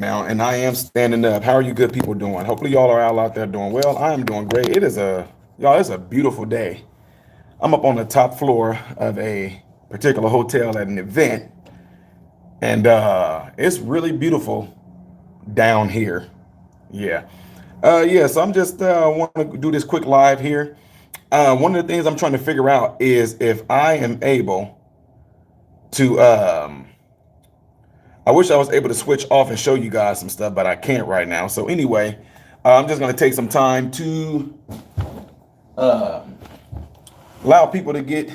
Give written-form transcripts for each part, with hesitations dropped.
Now, and I am standing up. How are you good people doing? Hopefully y'all are all out there doing well. I am doing great. It's a beautiful day. I'm up on the top floor of a particular hotel at an event, and it's really beautiful down here. Yeah. Yeah, so I'm just want to do this quick live here. One of the things I'm trying to figure out is if I am able to I wish I was able to switch off and show you guys some stuff, but I can't right now. So anyway, I'm just going to take some time to uh, allow people to get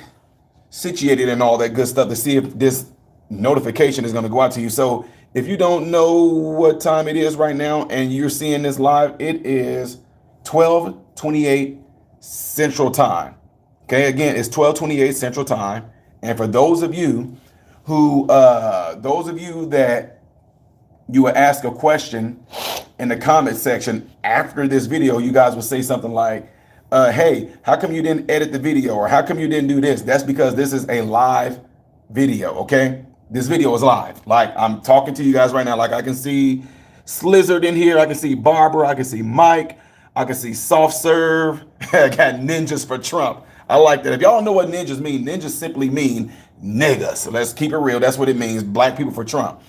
situated and all that good stuff to see if this notification is going to go out to you. So if you don't know what time it is right now and you're seeing this live, it is 12:28 Central Time. Okay, again, it's 12:28 Central Time. And for those of you that you would ask a question in the comment section after this video, you guys would say something like, hey, how come you didn't edit the video? Or how come you didn't do this? That's because this is a live video, okay? This video is live. Like, I'm talking to you guys right now. Like, I can see Slizzard in here. I can see Barbara. I can see Mike. I can see Soft Serve. I got ninjas for Trump. I like that. If y'all don't know what ninjas mean, ninjas simply mean niggas. So let's keep it real. That's what it means. Black people for Trump.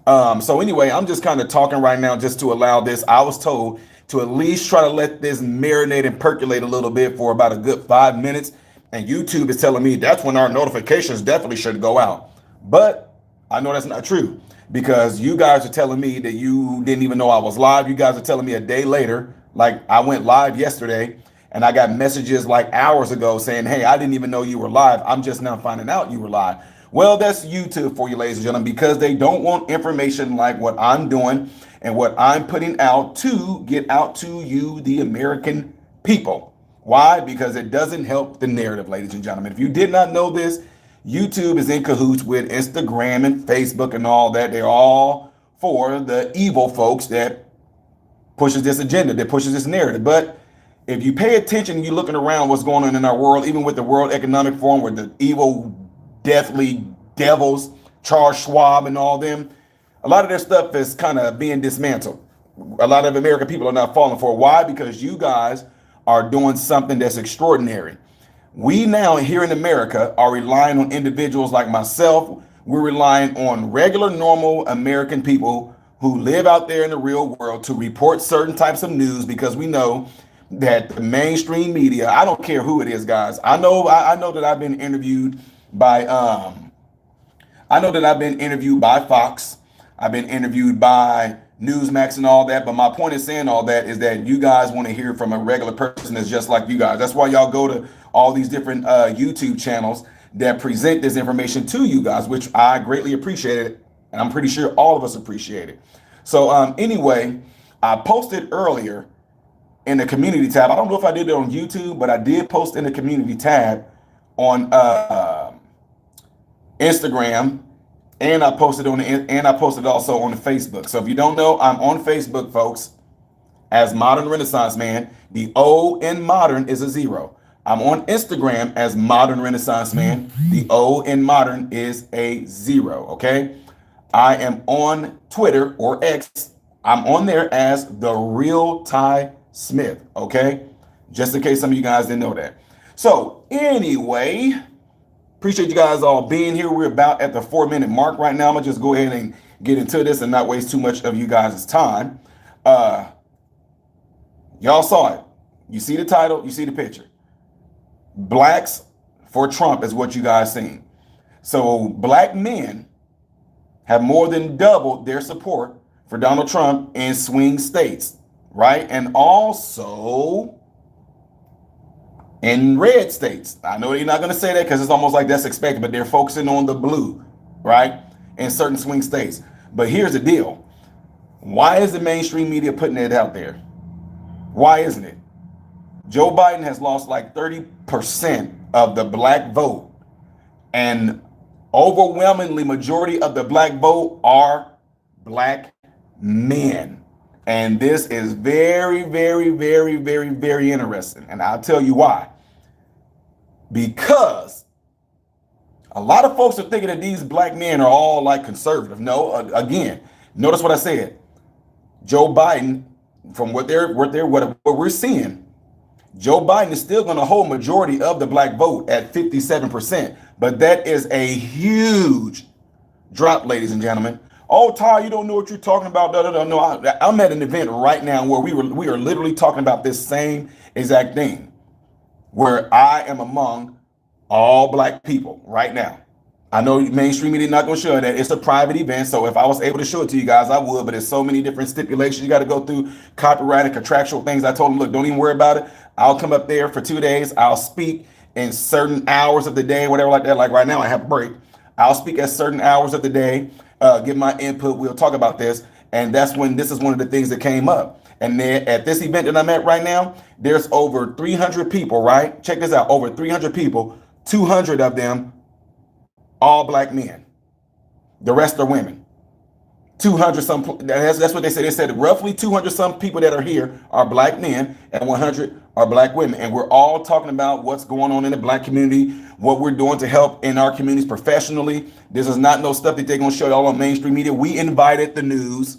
So anyway, I'm just kind of talking right now just to allow this. I was told to at least try to let this marinate and percolate a little bit for about a good 5 minutes. And YouTube is telling me that's when our notifications definitely should go out. But I know that's not true because you guys are telling me that you didn't even know I was live. You guys are telling me a day later, like I went live yesterday and I got messages like hours ago saying, hey, I didn't even know you were live. I'm just now finding out you were live. Well, that's YouTube for you, ladies and gentlemen, because they don't want information like what I'm doing and what I'm putting out to get out to you, the American people. Why? Because it doesn't help the narrative, ladies and gentlemen. If you did not know this, YouTube is in cahoots with Instagram and Facebook and all that. They're all for the evil folks that pushes this agenda, that pushes this narrative. But if you pay attention, you're looking around what's going on in our world, even with the World Economic Forum, with the evil, deathly devils, Charles Schwab and all them, a lot of their stuff is kind of being dismantled. A lot of American people are not falling for it. Why? Because you guys are doing something that's extraordinary. We now here in America are relying on individuals like myself. We're relying on regular, normal American people who live out there in the real world to report certain types of news because we know that the mainstream media, I don't care who it is, guys. I know that I've been interviewed by Fox. I've been interviewed by Newsmax and all that. But my point in saying all that is that you guys want to hear from a regular person that's just like you guys. That's why y'all go to all these different YouTube channels that present this information to you guys, which I greatly appreciate it. And I'm pretty sure all of us appreciate it. So anyway, I posted earlier in the community tab. I don't know if I did it on YouTube, but I did post in the community tab on Instagram, and I posted also on the Facebook. So if you don't know, I'm on Facebook, folks, as Modern Renaissance Man. The O in modern is a 0. I'm on Instagram as Modern Renaissance Man. The O in modern is a 0. Okay. I am on Twitter or X. I'm on there as The Real Ty Smith. Okay. Just in case some of you guys didn't know that. So anyway, appreciate you guys all being here. We're about at the 4-minute mark right now. I'm gonna just go ahead and get into this and not waste too much of you guys' time. Y'all saw it. You see the title, you see the picture. Blacks for Trump is what you guys seen. So black men have more than doubled their support for Donald Trump in swing states, right? And also in red states. I know you're not going to say that because it's almost like that's expected, but they're focusing on the blue, right? In certain swing states. But here's the deal. Why is the mainstream media putting it out there? Why isn't it? Joe Biden has lost like 30% of the black vote, and overwhelmingly majority of the black vote are black men. And this is very, very, very, very, very interesting. And I'll tell you why. Because a lot of folks are thinking that these black men are all like conservative. No, again, notice what I said. Joe Biden, from what we're seeing, Joe Biden is still going to hold majority of the black vote at 57%. But that is a huge drop, ladies and gentlemen. Oh, Ty, you don't know what you're talking about. No, I'm at an event right now where we are literally talking about this same exact thing, where I am among all black people right now. I know mainstream media not going to show that. It's a private event, so if I was able to show it to you guys, I would, but there's so many different stipulations you got to go through, copyright and contractual things. I told them, look, don't even worry about it. I'll come up there for 2 days. I'll speak in certain hours of the day, whatever like that. Like right now, I have a break. I'll speak at certain hours of the day, give my input. We'll talk about this. And that's when this is one of the things that came up. And then at this event that I'm at right now, there's over 300 people, right? Check this out. Over 300 people, 200 of them, all black men. The rest are women. 200 some, that's what they said. They said roughly 200 some people that are here are black men and 100 are black women. And we're all talking about what's going on in the black community, what we're doing to help in our communities professionally. This is not no stuff that they're going to show you all on mainstream media. We invited the news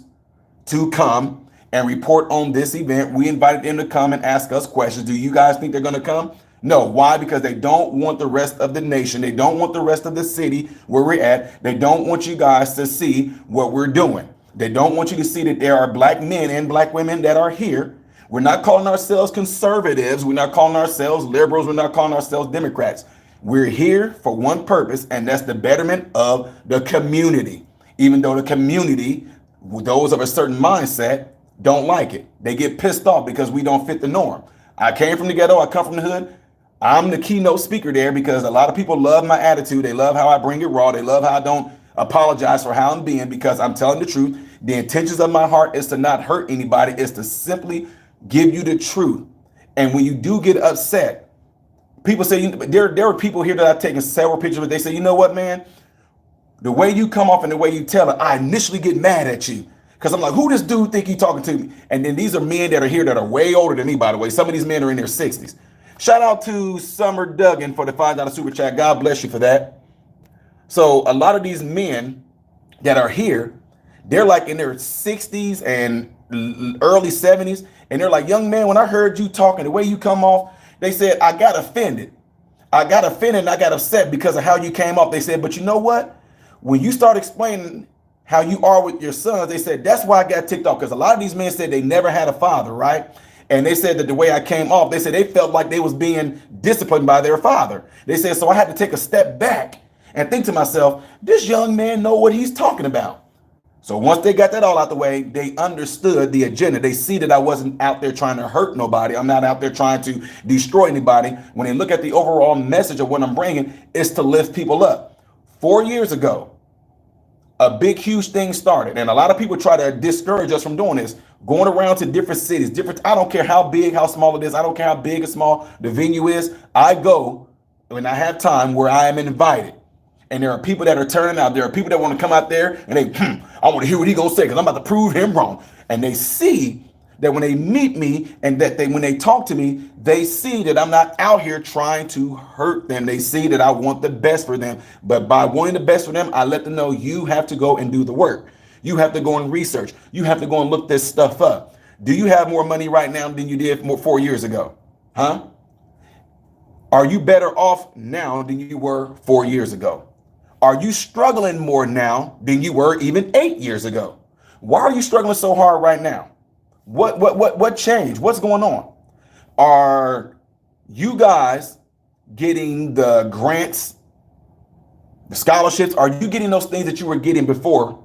to come and report on this event. We invited them to come and ask us questions. Do you guys think they're going to come? No. Why? Because they don't want the rest of the nation. They don't want the rest of the city where we're at. They don't want you guys to see what we're doing. They don't want you to see that there are black men and black women that are here. We're not calling ourselves conservatives. We're not calling ourselves liberals. We're not calling ourselves Democrats. We're here for one purpose, and that's the betterment of the community. Even though the community, those of a certain mindset, don't like it. They get pissed off because we don't fit the norm. I came from the ghetto. I come from the hood. I'm the keynote speaker there because a lot of people love my attitude. They love how I bring it raw. They love how I don't apologize for how I'm being, because I'm telling the truth. The intentions of my heart is to not hurt anybody. Is to simply give you the truth. And when you do get upset, people say, there are people here that I've taken several pictures with. They say, you know what, man? The way you come off and the way you tell it, I initially get mad at you. Because I'm like, who this dude think he talking to me? And then these are men that are here that are way older than me, by the way. Some of these men are in their 60s. Shout out to Summer Duggan for the $5 super chat. God bless you for that. So a lot of these men that are here, they're like in their 60s and early 70s. And they're like, young man, when I heard you talking, the way you come off, they said, I got offended. I got offended and I got upset because of how you came off. They said, but you know what? When you start explaining how you are with your sons, they said, that's why I got ticked off. Because a lot of these men said they never had a father, right? And they said that the way I came off, they said they felt like they was being disciplined by their father. They said, so I had to take a step back and think to myself, this young man know what he's talking about. So once they got that all out the way, they understood the agenda. They see that I wasn't out there trying to hurt nobody. I'm not out there trying to destroy anybody. When they look at the overall message of what I'm bringing, it's to lift people up. 4 years ago, a big, huge thing started. And a lot of people try to discourage us from doing this, going around to different cities, I don't care how big, how small it is. I don't care how big or small the venue is. I go when I have time where I am invited. And there are people that are turning out. There are people that want to come out there and they, I want to hear what he's going to say because I'm about to prove him wrong. And they see that when they meet me and that when they talk to me, they see that I'm not out here trying to hurt them. They see that I want the best for them. But by wanting the best for them, I let them know you have to go and do the work. You have to go and research. You have to go and look this stuff up. Do you have more money right now than you did 4 years ago? Huh? Are you better off now than you were 4 years ago? Are you struggling more now than you were even 8 years ago? Why are you struggling so hard right now? What changed? What's going on? Are you guys getting the grants, the scholarships? Are you getting those things that you were getting before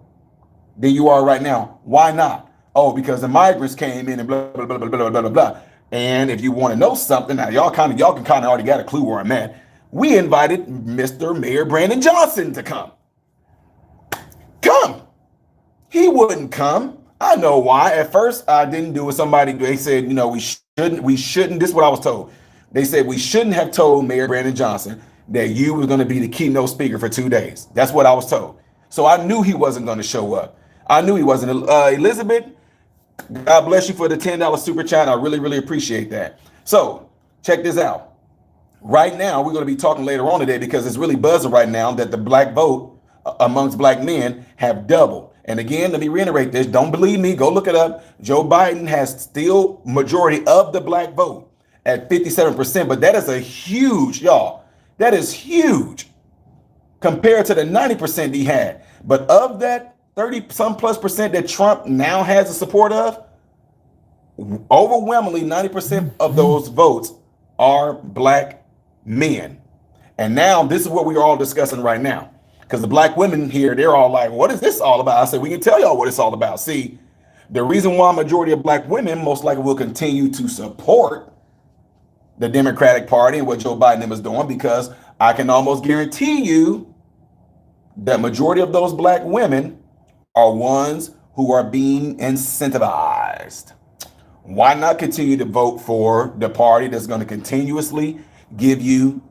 than you are right now? Why not? Oh, because the migrants came in and blah, blah, blah, blah, blah, blah, blah, blah. And if you want to know something, now y'all can kind of already got a clue where I'm at. We invited Mr. Mayor Brandon Johnson to come. Come. He wouldn't come. I know why. At first, I didn't do it. They said, you know, we shouldn't. This is what I was told. They said we shouldn't have told Mayor Brandon Johnson that you were going to be the keynote speaker for 2 days. That's what I was told. So I knew he wasn't going to show up. I knew he wasn't. Elizabeth, God bless you for the $10 super chat. I really, really appreciate that. So check this out. Right now, we're going to be talking later on today because it's really buzzing right now that the black vote amongst black men have doubled. And again, let me reiterate this. Don't believe me. Go look it up. Joe Biden has still majority of the black vote at 57%. But that is a huge, y'all. That is huge compared to the 90% he had. But of that 30 some plus percent that Trump now has the support of, overwhelmingly 90% of those votes are black men. And now this is what we're all discussing right now. Because the black women here, they're all like, what is this all about? I said, we can tell y'all what it's all about. See, the reason why a majority of black women most likely will continue to support the Democratic Party and what Joe Biden is doing, because I can almost guarantee you that majority of those black women are ones who are being incentivized. Why not continue to vote for the party that's going to continuously give you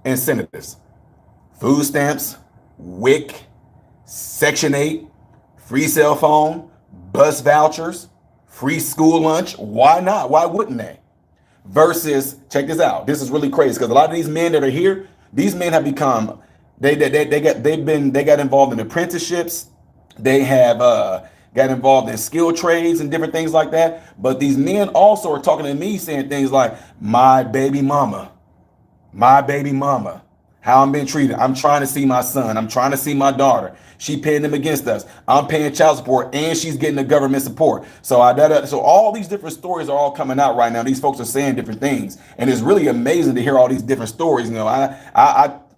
incentives? Food stamps, WIC, Section 8, free cell phone, bus vouchers, free school lunch. Why not? Why wouldn't they? Versus, check this out. This is really crazy because a lot of these men that are here, these men have become, they got involved in apprenticeships. They have got involved in skill trades and different things like that. But these men also are talking to me saying things like, my baby mama, how I'm being treated. I'm trying to see my son. I'm trying to see my daughter. She paying them against us. I'm paying child support and she's getting the government support. So so all these different stories are all coming out right now. These folks are saying different things. And it's really amazing to hear all these different stories. You know,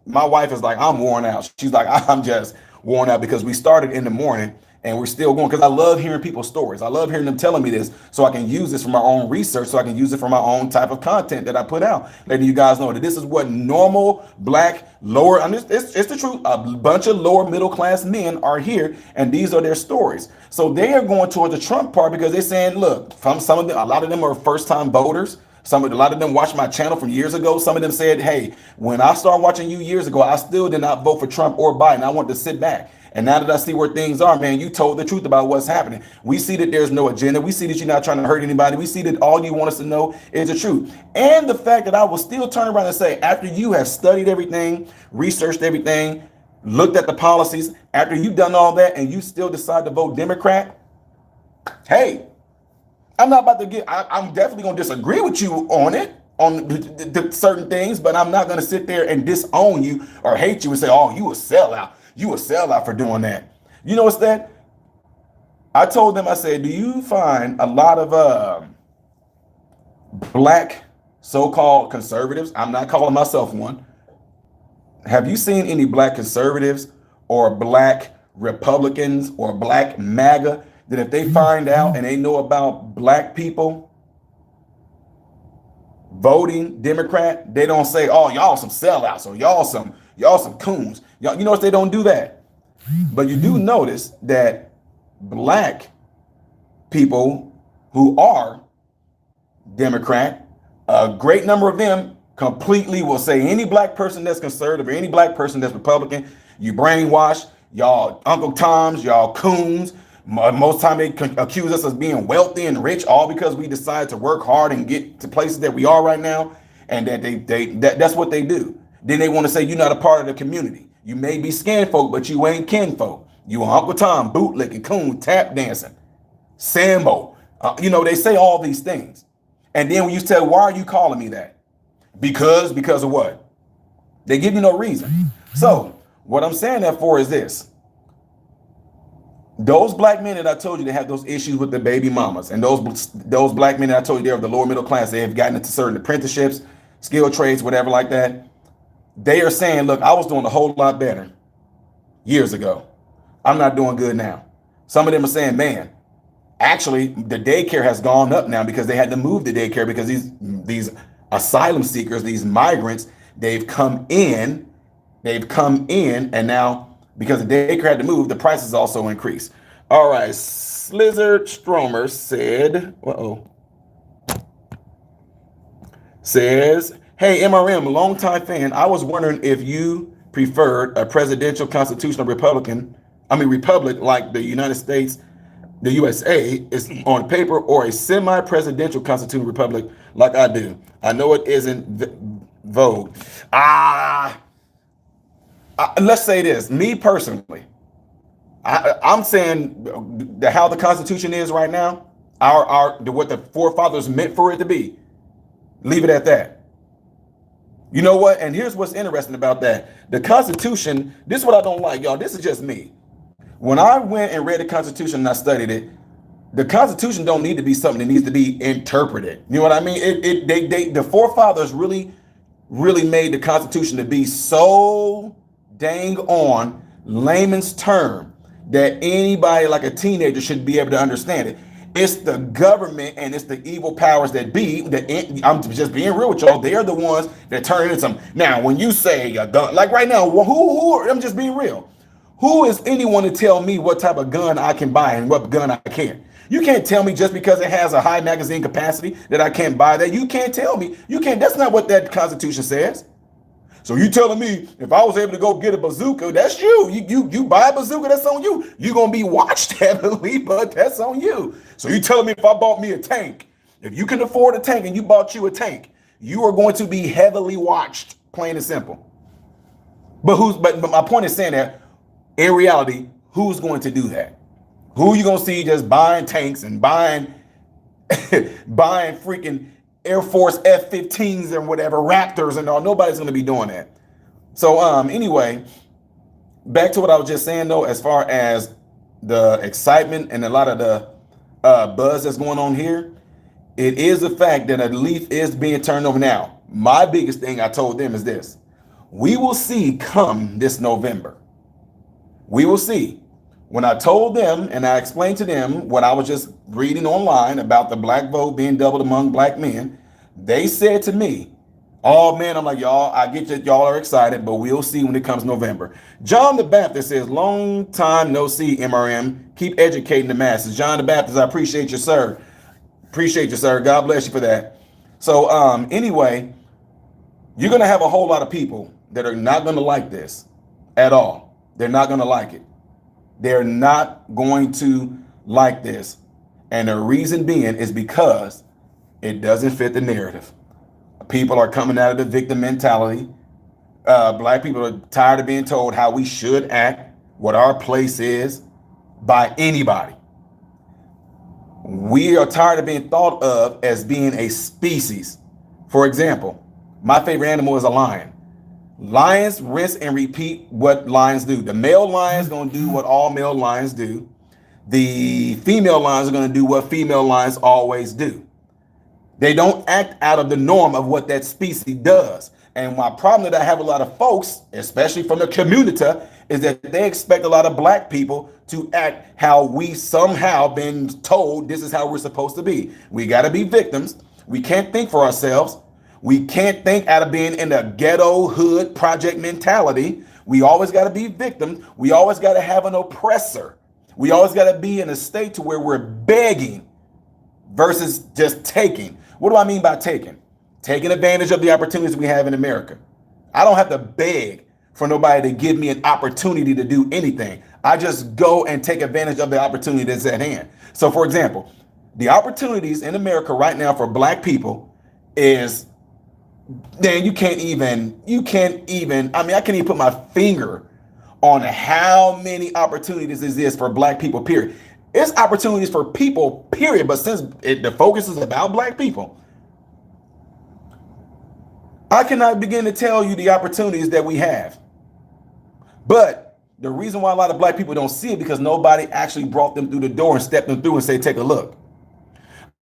my wife is like, I'm worn out. She's like, I'm just worn out because we started in the morning and we're still going, because I love hearing people's stories. I love hearing them telling me this so I can use this for my own research, so I can use it for my own type of content that I put out. Letting you guys know that this is what normal black lower, I mean, it's the truth. A bunch of lower middle class men are here and these are their stories. So they are going towards the Trump part because they're saying, look, from some of them, a lot of them are first time voters. A lot of them watched my channel from years ago. Some of them said, hey, when I started watching you years ago, I still did not vote for Trump or Biden. I wanted to sit back. And now that I see where things are, man, you told the truth about what's happening. We see that there's no agenda. We see that you're not trying to hurt anybody. We see that all you want us to know is the truth. And the fact that I will still turn around and say, after you have studied everything, researched everything, looked at the policies, after you've done all that and you still decide to vote Democrat, hey, I'm not about to get, I'm definitely going to disagree with you on it, on the certain things, but I'm not going to sit there and disown you or hate you and say, oh, you a sellout. You a sellout for doing that. You know what's that? I told them, I said, do you find a lot of black so-called conservatives? I'm not calling myself one. Have you seen any black conservatives or black Republicans or black MAGA that if they find out and they know about black people voting Democrat, they don't say, oh, y'all some sellouts or y'all some coons. You notice they don't do that. But you do notice that black people who are Democrat, a great number of them completely will say any black person that's conservative or any black person that's Republican, you brainwash, y'all Uncle Toms, y'all coons. Most time they accuse us of being wealthy and rich, all because we decided to work hard and get to places that we are right now. And that that's what they do. Then they want to say you're not a part of the community. You may be skin folk, but you ain't kin folk. You Uncle Tom, bootlicking, coon, tap dancing, Sambo. They say all these things. And then when you tell, why are you calling me that? Because of what? They give you no reason. So what I'm saying that for is this. Those black men that I told you that have those issues with the baby mamas, and those black men that I told you they're of the lower middle class, they have gotten into certain apprenticeships, skill trades, whatever like that. They are saying, look, I was doing a whole lot better years ago. I'm not doing good now. Some of them are saying, man, actually, the daycare has gone up now because they had to move the daycare because these asylum seekers, these migrants, they've come in, and now because the daycare had to move, the prices also increased. All right, Slizzard Stromer says, hey, MRM, longtime fan. I was wondering if you preferred a presidential constitutional republic like the United States, the USA is on paper, or a semi-presidential constitutional republic like I do. I know it isn't vogue. Let's say this. Me personally, I'm saying how the Constitution is right now, what the forefathers meant for it to be. Leave it at that. You know what? And here's what's interesting about that. The Constitution, this is what I don't like, y'all. This is just me. When I went and read the Constitution and I studied it, the Constitution don't need to be something that needs to be interpreted. You know what I mean? The forefathers really made the Constitution to be so dang on layman's term that anybody like a teenager should be able to understand it. It's the government and it's the evil powers that be. I'm just being real with y'all. They're the ones that turn into some. Now, when you say a gun, like right now, I'm just being real. Who is anyone to tell me what type of gun I can buy and what gun I can't? You can't tell me just because it has a high magazine capacity that I can't buy that. You can't tell me. You can't. That's not what that Constitution says. So you telling me if I was able to go get a bazooka, that's you. You buy a bazooka, that's on you. You're going to be watched heavily, but that's on you. So you telling me if I bought me a tank, if you can afford a tank and you bought you a tank, you are going to be heavily watched, plain and simple. But my point is saying that in reality, who's going to do that? Who are you going to see just buying tanks and buying freaking Air Force F-15s and whatever, Raptors and all? Nobody's going to be doing that. So anyway, back to what I was just saying, though, as far as the excitement and a lot of the buzz that's going on here, it is a fact that a leaf is being turned over. Now, my biggest thing I told them is this. We will see come this November. We will see. When I told them and I explained to them what I was just reading online about the black vote being doubled among black men, they said to me, oh man, I'm like, y'all, I get that y'all are excited, but we'll see when it comes November. John the Baptist says, long time no see, MRM. Keep educating the masses. John the Baptist, I appreciate you, sir. Appreciate you, sir. God bless you for that. So anyway, you're going to have a whole lot of people that are not going to like this at all. They're not going to like it. They're not going to like this. And the reason being is because it doesn't fit the narrative. People are coming out of the victim mentality. Black people are tired of being told how we should act, what our place is by anybody. We are tired of being thought of as being a species. For example, my favorite animal is a lion. Lions rinse and repeat what lions do. The male lion's going to do what all male lions do. The female lions are going to do what female lions always do. They don't act out of the norm of what that species does. And my problem that I have a lot of folks, especially from the community, is that they expect a lot of black people to act how we somehow been told this is how we're supposed to be. We got to be victims. We can't think for ourselves. We can't think out of being in the ghetto hood project mentality. We always got to be victims. We always got to have an oppressor. We always got to be in a state to where we're begging versus just taking. What do I mean by taking? Taking advantage of the opportunities we have in America. I don't have to beg for nobody to give me an opportunity to do anything. I just go and take advantage of the opportunity that's at hand. So for example, the opportunities in America right now for black people is, man, I can't even put my finger on how many opportunities exist for black people, period. It's opportunities for people, period. But since the focus is about black people, I cannot begin to tell you the opportunities that we have. But the reason why a lot of black people don't see it because nobody actually brought them through the door and stepped them through and say, take a look.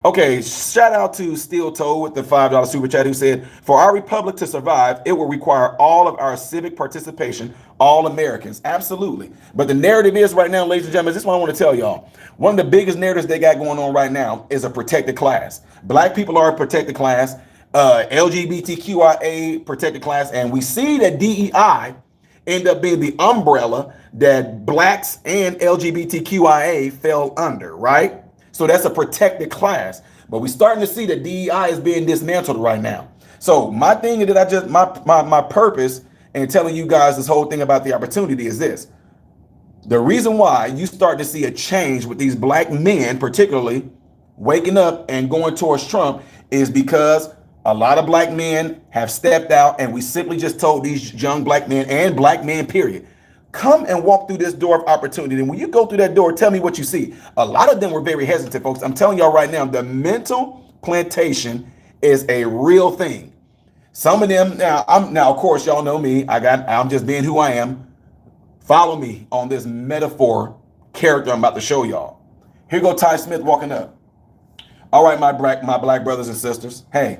Okay, shout out to Steel Toe with the $5 super chat who said, for our republic to survive, it will require all of our civic participation, all Americans. Absolutely. But the narrative is right now, ladies and gentlemen, this is what I want to tell y'all. One of the biggest narratives they got going on right now is a protected class. Black people are a protected class, LGBTQIA protected class, and we see that DEI end up being the umbrella that blacks and LGBTQIA fell under, right? So that's a protected class, but we're starting to see that DEI is being dismantled right now. So my thing that my purpose in telling you guys this whole thing about the opportunity is this. The reason why you start to see a change with these black men, particularly waking up and going towards Trump, is because a lot of black men have stepped out and we simply just told these young black men and black men, period, Come and walk through this door of opportunity. And when you go through that door, tell me what you see. A lot of them were very hesitant, folks. I'm telling y'all right now, the mental plantation is a real thing. Some of them now, of course, y'all know me. I'm just being who I am. Follow me on this metaphor character I'm about to show y'all. Here go Ty Smith walking up. All right, my black brothers and sisters. Hey,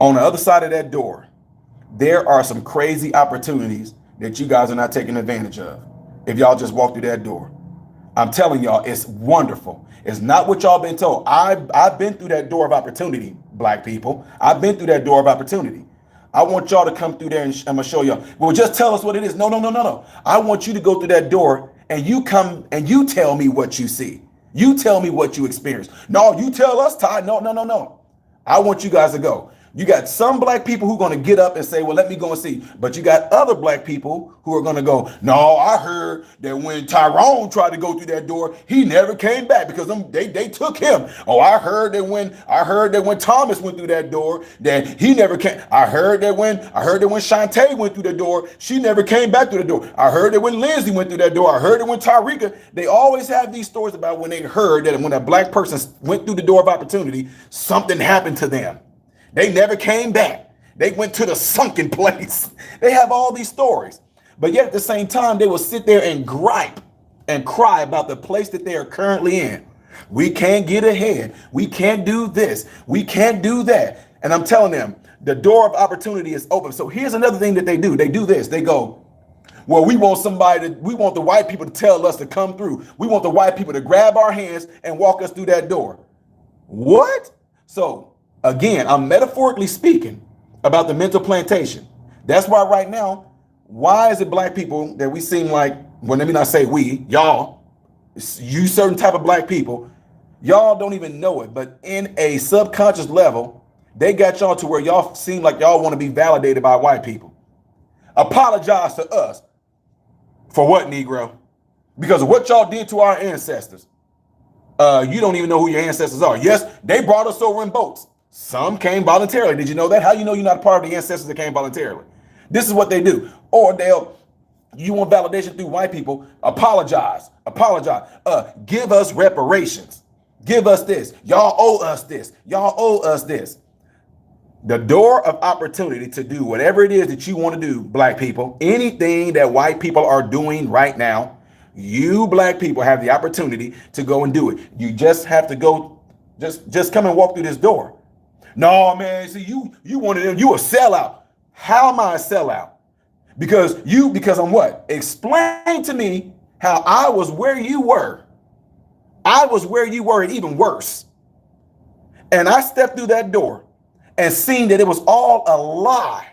on the other side of that door, there are some crazy opportunities that you guys are not taking advantage of. If y'all just walk through that door, I'm telling y'all, it's wonderful. It's not what y'all been told. I've been through that door of opportunity, black people. I've been through that door of opportunity. I want y'all to come through there, and I'm gonna show y'all. Well, just tell us what it is. No. I want you to go through that door and you come and you tell me what you see. You tell me what you experience. No, you tell us, Ty. No. I want you guys to go. You got some black people who are going to get up and say, well, let me go and see. But you got other black people who are going to go, no, I heard that when Tyrone tried to go through that door, he never came back because they took him. Oh, I heard that when Thomas went through that door, that he never came. I heard that when Shantae went through the door, she never came back through the door. I heard that when Lindsay went through that door. I heard that when Tyrika, they always have these stories about when they heard that when a black person went through the door of opportunity, something happened to them. They never came back. They went to the sunken place. They have all these stories. But yet at the same time, they will sit there and gripe and cry about the place that they are currently in. We can't get ahead. We can't do this. We can't do that. And I'm telling them, the door of opportunity is open. So here's another thing that they do. They do this. They go, well, we want the white people to tell us to come through. We want the white people to grab our hands and walk us through that door. What? So again, I'm metaphorically speaking about the mental plantation. That's why right now, why is it black people that we seem like, well, let me not say we, y'all, you certain type of black people, y'all don't even know it, but in a subconscious level, they got y'all to where y'all seem like y'all want to be validated by white people. Apologize to us for what, Negro? Because of what y'all did to our ancestors. You don't even know who your ancestors are. Yes, they brought us over in boats. Some came voluntarily. Did you know that? How you know you're not a part of the ancestors that came voluntarily? This is what they do. Or you want validation through white people, apologize. Give us reparations. Give us this. Y'all owe us this. Y'all owe us this. The door of opportunity to do whatever it is that you want to do, black people, anything that white people are doing right now, you black people have the opportunity to go and do it. You just have to go, just come and walk through this door. No, man, see, you one of them, you a sellout. How am I a sellout? Because I'm what? Explain to me how I was where you were. I was where you were and even worse. And I stepped through that door and seen that it was all a lie.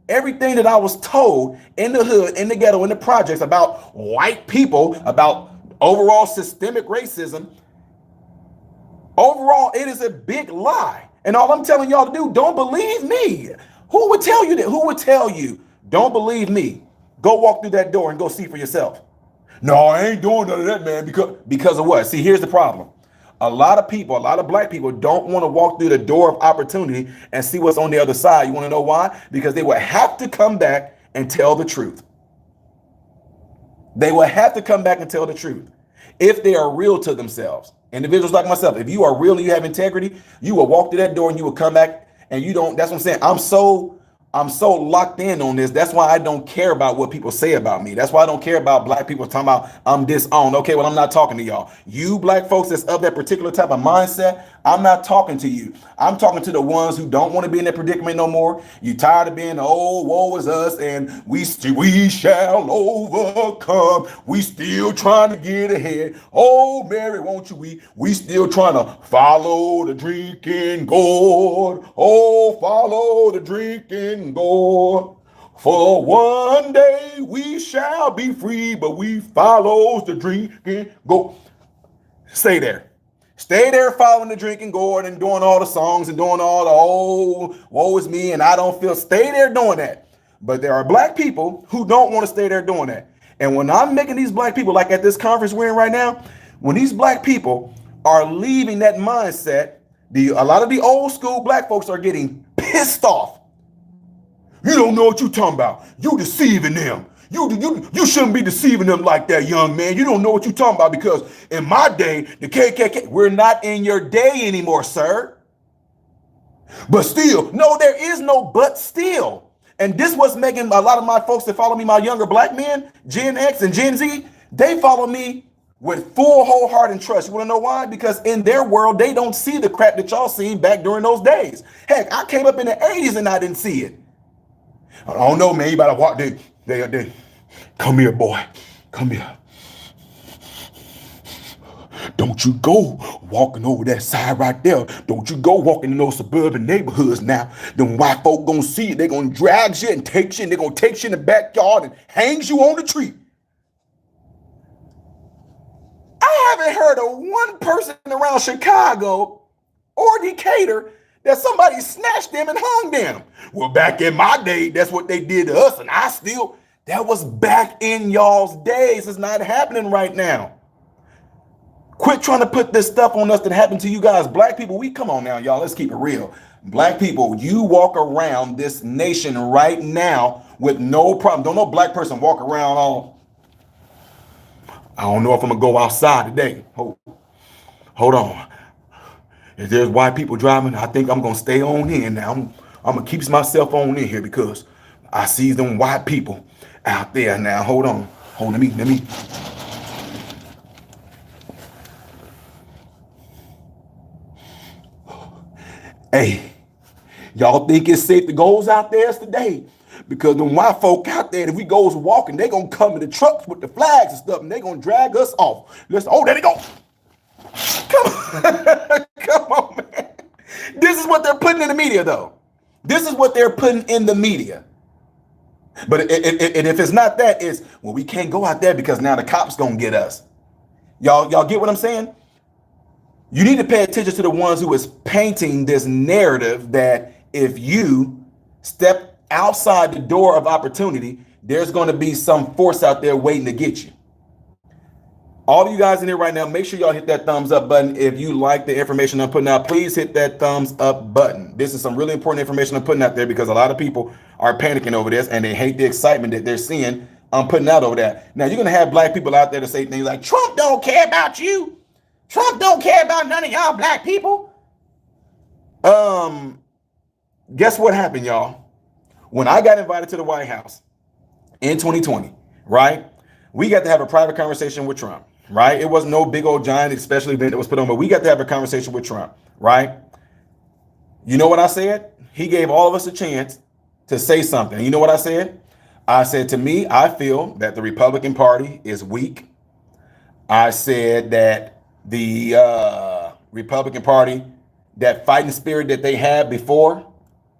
Everything that I was told in the hood, in the ghetto, in the projects about white people, about overall systemic racism, overall, it is a big lie. And all I'm telling y'all to do, don't believe me. Who would tell you that? Who would tell you, don't believe me? Go walk through that door and go see for yourself. No, I ain't doing none of that, man. Because of what? See, here's the problem. A lot of black people don't want to walk through the door of opportunity and see what's on the other side. You want to know why? Because they will have to come back and tell the truth. They will have to come back and tell the truth if they are real to themselves. Individuals like myself, if you are real and you have integrity, you will walk through that door and you will come back and you don't. That's what I'm saying. I'm so locked in on this. That's why I don't care about what people say about me. That's why I don't care about black people talking about I'm disowned. Okay, well, I'm not talking to y'all. You black folks that's of that particular type of mindset, I'm not talking to you. I'm talking to the ones who don't want to be in that predicament no more. You tired of being, oh, woe is us, and we shall overcome. We still trying to get ahead. Oh, Mary, won't you? We still trying to follow the drinking gourd. Oh, follow the drinking gourd. For one day we shall be free, but we follow the drinking gourd. Stay there. Stay there following the drinking gourd and doing all the songs and doing all the, oh, woe is me and I don't feel. Stay there doing that. But there are black people who don't want to stay there doing that. And when I'm making these black people, like at this conference we're in right now, when these black people are leaving that mindset, a lot of the old school black folks are getting pissed off. You don't know what you're talking about. You deceiving them. You shouldn't be deceiving them like that, young man. You don't know what you're talking about, because in my day, the KKK, we're not in your day anymore, sir. But still, no, there is no but still. And this was making a lot of my folks that follow me, my younger black men, Gen X and Gen Z, they follow me with full whole heart and trust. You want to know why? Because in their world, they don't see the crap that y'all seen back during those days. Heck, I came up in the 80s and I didn't see it. I don't know, man. You better walk. They come here, boy. Come here. Don't you go walking over that side right there. Don't you go walking in those suburban neighborhoods now. Them white folk gonna see you. They gonna drag you and take you, and they gonna take you in the backyard and hangs you on the tree. I haven't heard of one person around Chicago or Decatur that somebody snatched them and hung them. Well, back in my day, that's what they did to us, and that was back in y'all's days. It's not happening right now. Quit trying to put this stuff on us that happened to you guys. Black people, come on now, y'all. Let's keep it real. Black people, you walk around this nation right now with no problem. Don't no black person walk around all, I don't know if I'm going to go outside today. Hold on. If there's white people driving, I think I'm going to stay on in now. I'm going to keep myself on in here because I see them white people out there now. Hold on. Let me. Hey, y'all think it's safe to go out there today? Because the white folk out there, if we goes walking, they gonna come in the trucks with the flags and stuff, and they gonna drag us off. Listen, there they go. Come on, man. This is what they're putting in the media, though. This is what they're putting in the media. But if it's not that, it's, well, we can't go out there because now the cops gonna get us. Y'all get what I'm saying? You need to pay attention to the ones who is painting this narrative that if you step outside the door of opportunity, there's going to be some force out there waiting to get you. All of you guys in here right now, make sure y'all hit that thumbs up button. If you like the information I'm putting out, please hit that thumbs up button. This is some really important information I'm putting out there because a lot of people are panicking over this and they hate the excitement that they're seeing I'm putting out over that. Now, you're going to have black people out there to say things like, Trump don't care about you. Trump don't care about none of y'all black people. Guess what happened, y'all? When I got invited to the White House in 2020, right? We got to have a private conversation with Trump, right? It wasn't no big old giant special event that was put on, but we got to have a conversation with Trump, right? You know what I said? He gave all of us a chance to say something. You know what I said? I said, to me, I feel that the Republican Party is weak. I said that the Republican Party, that fighting spirit that they had before,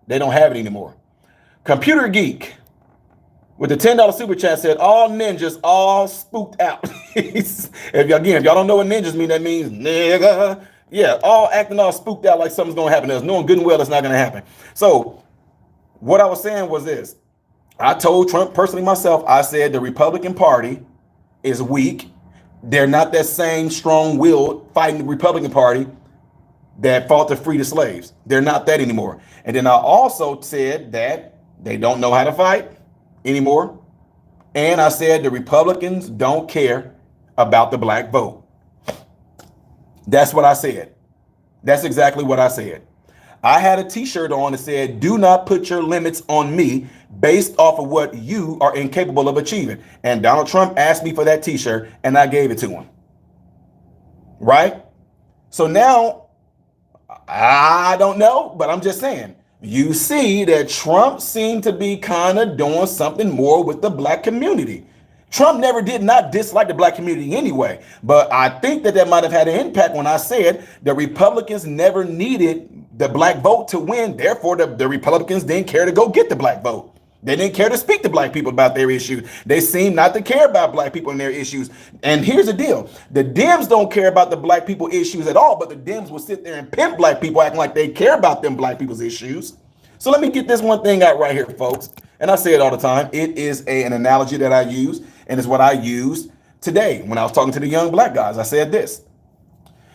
they don't have it anymore. Computer Geek with the $10 super chat said, all ninjas all spooked out. If y'all don't know what ninjas mean, that means nigga. Yeah, all acting all spooked out like something's going to happen to us. Knowing good and well it's not going to happen. So what I was saying was this. I told Trump personally myself, I said the Republican Party is weak. They're not that same strong-willed fighting the Republican Party that fought to free the slaves. They're not that anymore. And then I also said that they don't know how to fight anymore. And I said the Republicans don't care about the black vote. That's what I said. That's exactly what I said. I had a t-shirt on that said, do not put your limits on me based off of what you are incapable of achieving. And Donald Trump asked me for that t-shirt and I gave it to him. Right? So now, I don't know, but I'm just saying, you see that Trump seemed to be kind of doing something more with the black community. Trump never did not dislike the black community anyway, but I think that might have had an impact when I said the Republicans never needed the black vote to win. Therefore, the Republicans didn't care to go get the black vote. They didn't care to speak to black people about their issues. They seem not to care about black people and their issues. And here's the deal. The Dems don't care about the black people issues at all, but the Dems will sit there and pimp black people acting like they care about them black people's issues. So let me get this one thing out right here, folks. And I say it all the time. It is an analogy that I use, and it's what I used today when I was talking to the young black guys. I said this,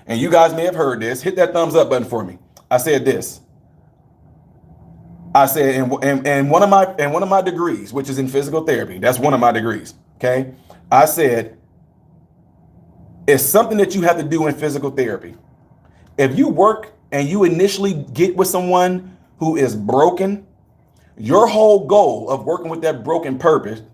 and you guys may have heard this. Hit that thumbs up button for me. I said this. I said, and one of my degrees, which is in physical therapy, that's one of my degrees. Okay. I said, it's something that you have to do in physical therapy. If you work and you initially get with someone who is broken, your whole goal of working with that broken person,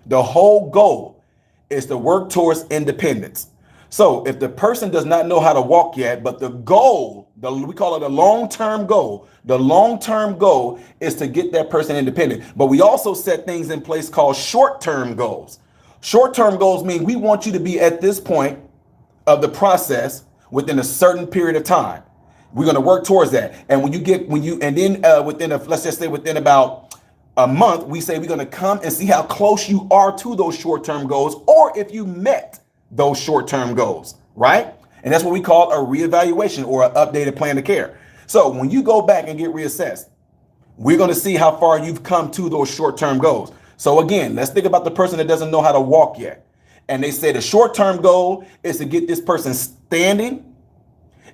the whole goal is to work towards independence. So if the person does not know how to walk yet, but the goal, we call it a long-term goal. The long-term goal is to get that person independent. But we also set things in place called short-term goals. Short-term goals mean we want you to be at this point of the process within a certain period of time. We're going to work towards that. And let's just say within about a month, we say we're going to come and see how close you are to those short-term goals, or if you met those short-term goals, right? And that's what we call a reevaluation or an updated plan of care. So when you go back and get reassessed, we're going to see how far you've come to those short-term goals. So again, let's think about the person that doesn't know how to walk yet. And they say the short-term goal is to get this person standing,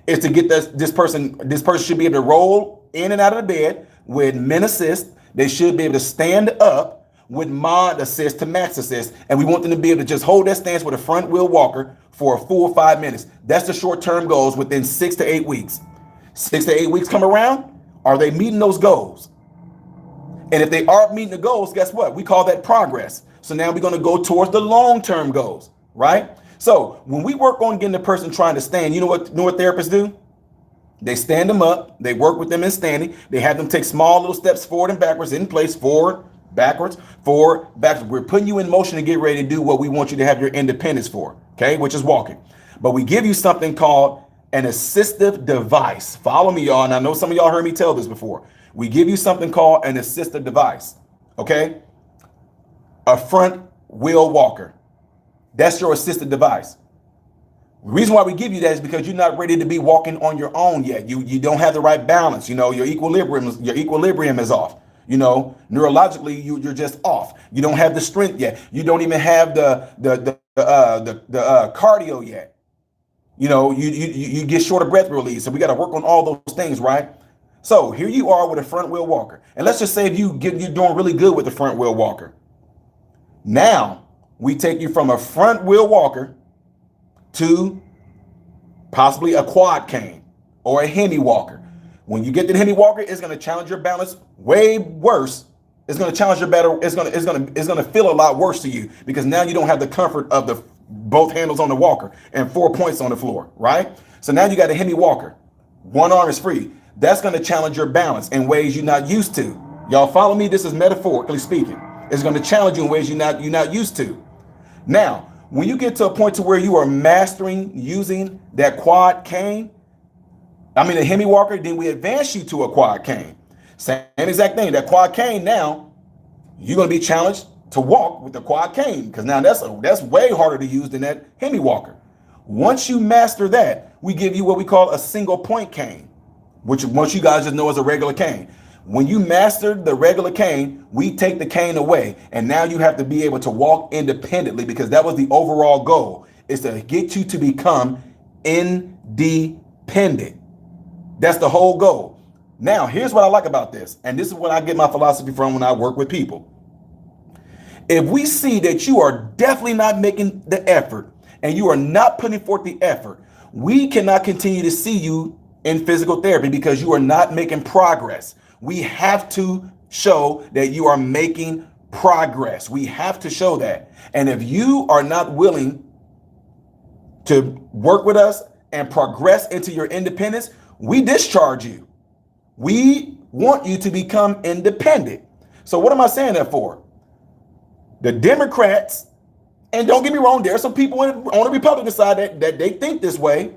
is to get this person should be able to roll in and out of the bed with min assist. They should be able to stand up with mod assist to max assist. And we want them to be able to just hold that stance with a front wheel walker for a full 5 minutes. That's the short-term goals within 6 to 8 weeks. 6 to 8 weeks come around. Are they meeting those goals? And if they aren't meeting the goals, guess what? We call that progress. So now we're going to go towards the long-term goals, right? So when we work on getting the person trying to stand, you know what therapists do? They stand them up. They work with them in standing. They have them take small little steps forward and backwards in place, forward, backwards, forward, backwards. We're putting you in motion to get ready to do what we want you to have your independence for, okay, which is walking. But we give you something called an assistive device. Follow me, y'all. And I know some of y'all heard me tell this before. We give you something called an assistive device, okay? A front wheel walker. That's your assistive device. The reason why we give you that is because you're not ready to be walking on your own yet. You don't have the right balance. You know, your equilibrium is off. You know, neurologically, you're just off. You don't have the strength yet. You don't even have the cardio yet. You know, you get short of breath release. So we got to work on all those things, right? So here you are with a front wheel walker. And let's just say if you're doing really good with the front wheel walker. Now we take you from a front wheel walker to possibly a quad cane or a hemi walker. When you get the hemi walker, it's going to challenge your balance way worse. It's going to challenge your battle. It's going to feel a lot worse to you because now you don't have the comfort of the both handles on the walker and 4 points on the floor, right? So now you got a hemi walker. One arm is free. That's going to challenge your balance in ways you're not used to. Y'all follow me? This is metaphorically speaking. It's going to challenge you in ways you're not used to. Now, when you get to a point to where you are mastering using that quad cane, a hemi walker, then we advance you to a quad cane. Same exact thing. That quad cane, now you're going to be challenged to walk with the quad cane because now that's way harder to use than that hemi walker. Once you master that, we give you what we call a single point cane, which most you guys just know as a regular cane. When you master the regular cane, we take the cane away. And now you have to be able to walk independently because that was the overall goal, is to get you to become independent. That's the whole goal. Now, here's what I like about this. And this is what I get my philosophy from when I work with people. If we see that you are definitely not making the effort and you are not putting forth the effort, we cannot continue to see you in physical therapy because you are not making progress. We have to show that you are making progress. We have to show that. And if you are not willing to work with us and progress into your independence, we discharge you. We want you to become independent. So what am I saying that for? The Democrats, and don't get me wrong, there are some people on the Republican side that they think this way.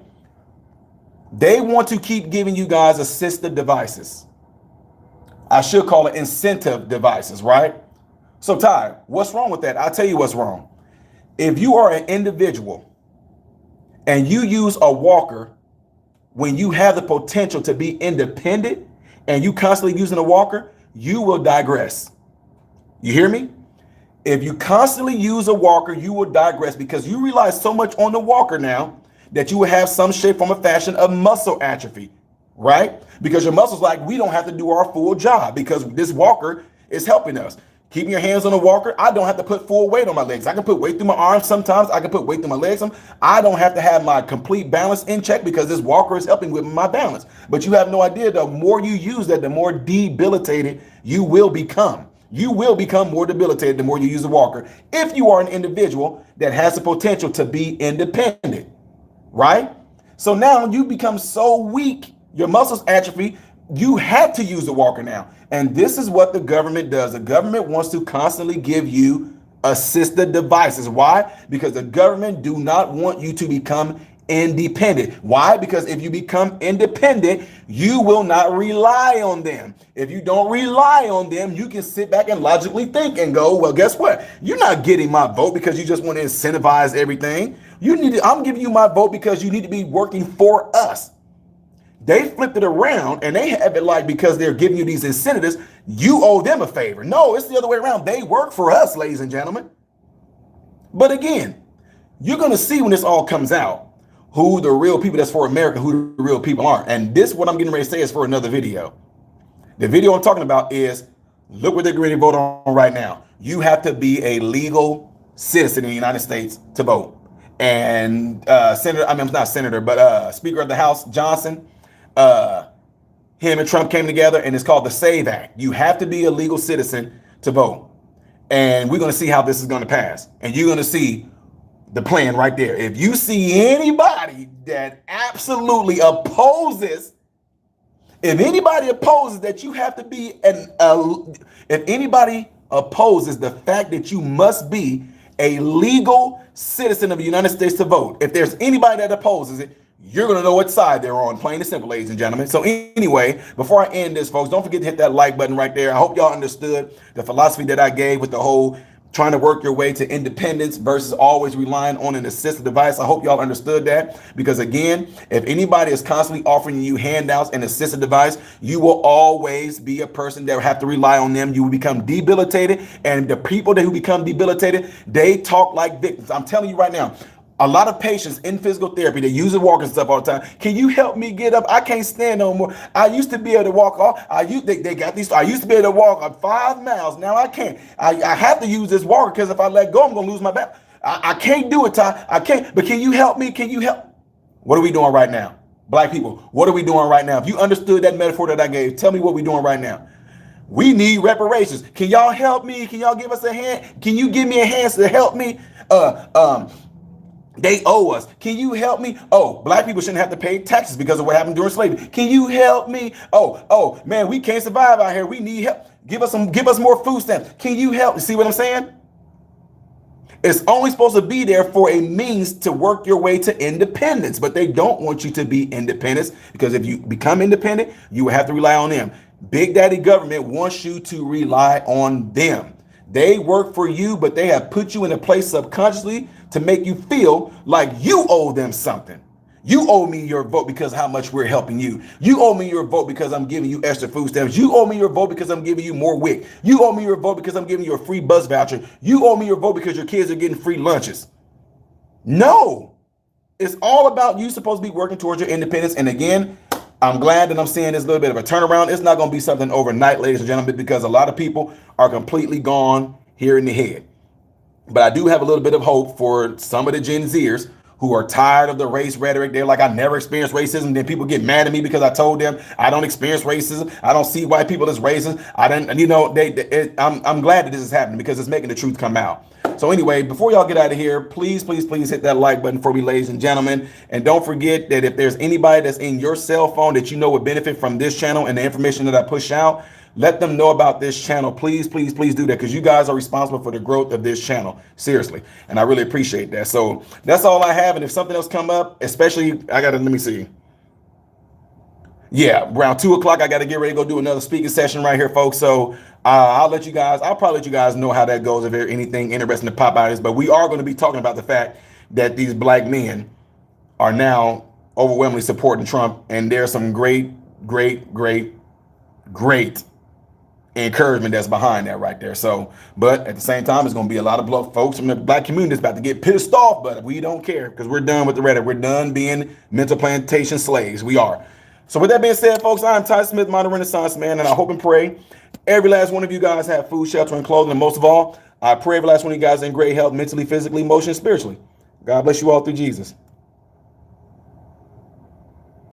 They want to keep giving you guys assistive devices. I should call it incentive devices, right? So Ty, what's wrong with that? I'll tell you what's wrong. If you are an individual and you use a walker when you have the potential to be independent and you constantly using a walker, you will digress. You hear me? If you constantly use a walker, you will digress because you rely so much on the walker now that you will have some shape, form, or fashion of muscle atrophy. right? Because your muscles like, we don't have to do our full job because this walker is helping us. Keeping your hands on the walker, I don't have to put full weight on my legs. I can put weight through my arms sometimes. I can put weight through my legs. I don't have to have my complete balance in check because this walker is helping with my balance. But you have no idea, the more you use that, the more debilitated you will become. You will become more debilitated the more you use the walker if you are an individual that has the potential to be independent, right? So now you become so weak, your muscles atrophy, you have to use the walker now. And this is what the government does. The government wants to constantly give you assisted devices. Why? Because the government do not want you to become independent. Why? Because if you become independent, you will not rely on them. If you don't rely on them, you can sit back and logically think and go, well, guess what? You're not getting my vote because you just want to incentivize everything. I'm giving you my vote because you need to be working for us. They flipped it around and they have it like, because they're giving you these incentives, you owe them a favor. No, it's the other way around. They work for us, ladies and gentlemen. But again, you're going to see when this all comes out, who the real people that's for America, who the real people are. And this, what I'm getting ready to say, is for another video. The video I'm talking about is, look what they're going to vote on right now. You have to be a legal citizen in the United States to vote. And Speaker of the House, Johnson, him and Trump came together, and it's called the SAVE Act. You have to be a legal citizen to vote. And we're going to see how this is going to pass. And you're going to see the plan right there. If you see anybody that absolutely opposes, if anybody opposes that you have to be if anybody opposes the fact that you must be a legal citizen of the United States to vote, if there's anybody that opposes it, you're going to know what side they're on, plain and simple, ladies and gentlemen. So anyway, before I end this, folks, don't forget to hit that like button right there. I hope y'all understood the philosophy that I gave with the whole trying to work your way to independence versus always relying on an assistive device. I hope y'all understood that, because again, if anybody is constantly offering you handouts and assistive device, you will always be a person that will have to rely on them. You will become debilitated, and the people who become debilitated, they talk like victims. I'm telling you right now, a lot of patients in physical therapy, they use the walking stuff all the time. Can you help me get up? I can't stand no more. I used to be able to walk off. I used to be able to walk 5 miles. Now I can't. I have to use this walker because if I let go, I'm going to lose my balance. I can't do it, Ty. I can't. But can you help me? Can you help? What are we doing right now? Black people, what are we doing right now? If you understood that metaphor that I gave, tell me what we're doing right now. We need reparations. Can y'all help me? Can y'all give us a hand? Can you give me a hand to help me? They owe us. Can you help me? Oh, black people shouldn't have to pay taxes because of what happened during slavery. Can you help me? Oh, man, we can't survive out here. We need help. Give us more food stamps. Can you help? See what I'm saying? It's only supposed to be there for a means to work your way to independence, but they don't want you to be independent, because if you become independent, you will have to rely on them. Big Daddy government wants you to rely on them. They work for you, but they have put you in a place subconsciously to make you feel like you owe them something. You owe me your vote because of how much we're helping you. You owe me your vote because I'm giving you extra food stamps. You owe me your vote because I'm giving you more WIC. You owe me your vote because I'm giving you a free bus voucher. You owe me your vote because your kids are getting free lunches. No, it's all about you supposed to be working towards your independence. And again, I'm glad that I'm seeing this little bit of a turnaround. It's not going to be something overnight, ladies and gentlemen, because a lot of people are completely gone here in the head. But I do have a little bit of hope for some of the Gen Zers who are tired of the race rhetoric. They're like, I never experienced racism. Then people get mad at me because I told them I don't experience racism. I don't see white people as racist. I'm glad that this is happening because it's making the truth come out. So anyway, before y'all get out of here, please hit that like button for me, ladies and gentlemen. And don't forget that if there's anybody that's in your cell phone that you know would benefit from this channel and the information that I push out, let them know about this channel. Please do that, because you guys are responsible for the growth of this channel. Seriously. And I really appreciate that. So that's all I have. And if something else come up, especially, let me see. Yeah, around 2 o'clock, I got to get ready to go do another speaking session right here, folks. So I'll probably let you guys know how that goes if there's anything interesting to pop out of this. But we are going to be talking about the fact that these black men are now overwhelmingly supporting Trump. And there's some great encouragement that's behind that right there. So, but at the same time, it's going to be a lot of folks from the black community that's about to get pissed off, but we don't care because we're done with the rhetoric. We're done being mental plantation slaves. We are. So with that being said, folks, I'm Ty Smith, Modern Renaissance Man, and I hope and pray every last one of you guys have food, shelter, and clothing. And most of all, I pray every last one of you guys in great health, mentally, physically, emotionally, spiritually. God bless you all through Jesus.